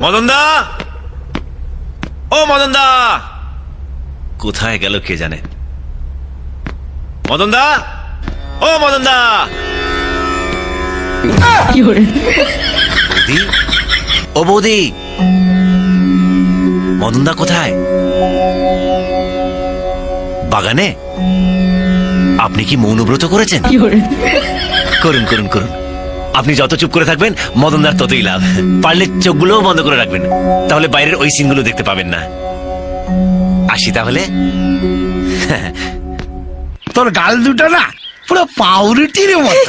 মদন দা, ও মদন দা, কোথায় গেল কে জানে? মদন দা, ও মদন দা, বৌদি, ও বৌদি, মদন দা কোথায়? বাগানে? আপনি কি মৌনব্রত করেছেন? করুন করুন করুন, আপনি যত চুপ করে থাকবেন মদনদার ততই লাভ। পারলে চোখগুলোও বন্ধ করে রাখবেন, তাহলে বাইরের ওই সিনগুলো দেখতে পাবেন না। আসি তাহলে। তোর গাল দুটো না পুরো পাউরুটির মতো,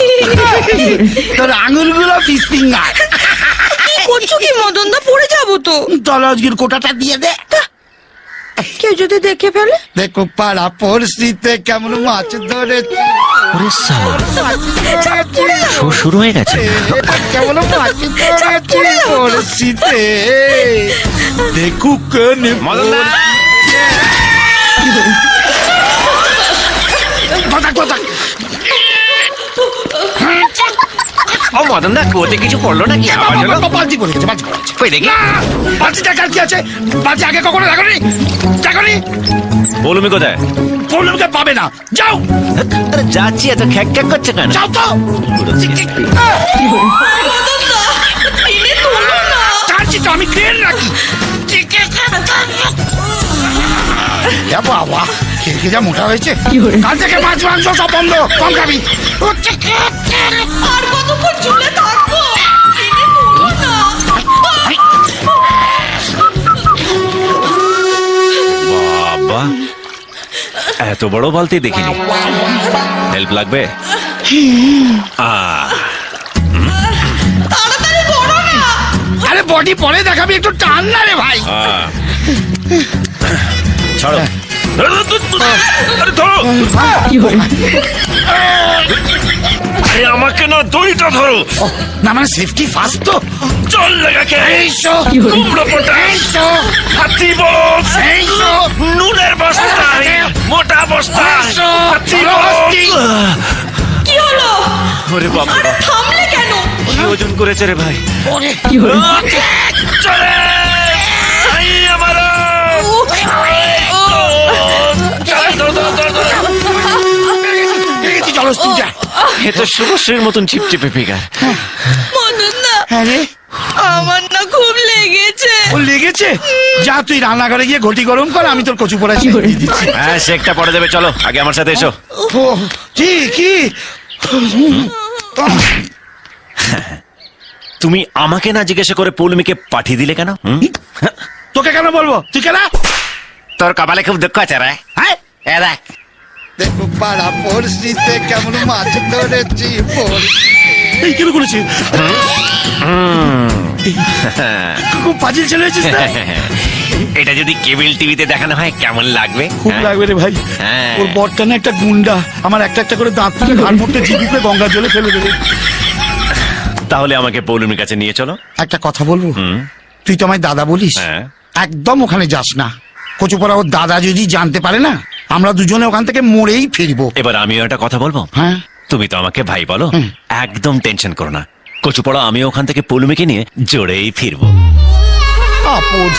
তোর আঙুলগুলো ফিশ ফিঙ্গার। কি করছো কি মদনদা? পড়ে যাবো তো। তাহলে আজকের কোটাটা দিয়ে দে। কেউ যদি দেখে ফেলে? দেখো পাড়া পড়শিতে কেমন মাছ ধরেছে, শুরু হয়ে গেছে। কেমন মাছ ধরেছে পড়শিতে, দেখুক ও মদন দা, কুয়োতে কিছু পড়লো নাকি? বালতি পড়েছে, বালতি পড়েছে। কই দেখি। বালতি টাকার কি আছে? বালতি আগে কখনো দেখনি? দেখনি? পৌলুমি কোথায়? পৌলুমিকে পাবে না, যাও। আরে যাচ্ছি, এত খ্যাক খ্যাক করছে কেন? যাও তো। ছাড়ছি তো, আমি ক্রেন রাখি। বাবা, কে যা মোটা হয়েছে। কাল থেকে মাছ মাংস সব বন্ধ, কম খাবি। আর কতক্ষণ চুলে থাকবো? বাবা, এত বড় বালতি দেখিনি। হেল্প লাগবে? তাড়াতাড়ি করো না। আরে বডি পরে দেখাবি, একটু টান না রে ভাই। ছাড়ো। আরে আমাকে না, দড়িটা ধরো। না মানে সেফটি ফার্স্ট তো। চল লাগাকে। এইসো কুমড়ো পটা, এইসো হাতি বক্স, এইসো নুনের বস্তা, মোটা বস্তা, হাতি বক্স। কি হলো? ওরে বাবা, আরে থামলে কেন? কি ওজন করেছে রে ভাই? ওরে চলে আই আমারো। চলো তুই যা। এ তো শুভশ্রীর মতন চিপচিপে ফিগার। মদনদা, আরে আমার না খুব লেগেছে। ও লেগেছে? যা তুই রান্নাঘরে গিয়ে ঘটি গরম কর, আমি তোর কচু পোড়া দিয়ে দিচ্ছি। হ্যাঁ, শেকটা পড়ে দেবে। চলো আগে আমার সাথে এসো। ও কি কি? তুমি আমাকে না জিজ্ঞাসা করে পৌলুমিকে পাঠিয়ে দিলে কেন? তোকে কেন বলবো? তুই কেন? তোর কপালে খুব দুঃখ আছে রে। হ্যাঁ, দেখ, দেখো পাড়া পড়শিতে কেমন মাছ ধরেছি। এই কেন করেছি? খুব পাজিল ছেলে হয়েছিস না? এটা যদি কেবল টিভিতে দেখানো হয় কেমন লাগবে? খুব লাগবে রে ভাই। হ্যাঁ। ওর বরটা না একটা গুন্ডা, আমার একটা একটা করে দাঁত তুলে ঘাড় মুখে জিভে গঙ্গা জলে ফেলে দেবে। তাহলে আমাকে পৌলুমির কাছে নিয়ে চলো। একটা কথা বলবো, তুই তো আমায় দাদা বলিস, হ্যাঁ। একদম ওখানে যাস না। কচুপোড়া ওর দাদা যদি জানতে পারে না, আমরা দুজনে ওখান থেকে মরেই ফিরবো। এবার আমিও একটা কথা বলবো। হ্যাঁ, তুমি তো আমাকে ভাই বলো, একদম টেনশন করো না। কচুপড়া আমিও ওখান থেকে পৌলুমিকে নিয়ে জোরেই ফিরবো। আপদ।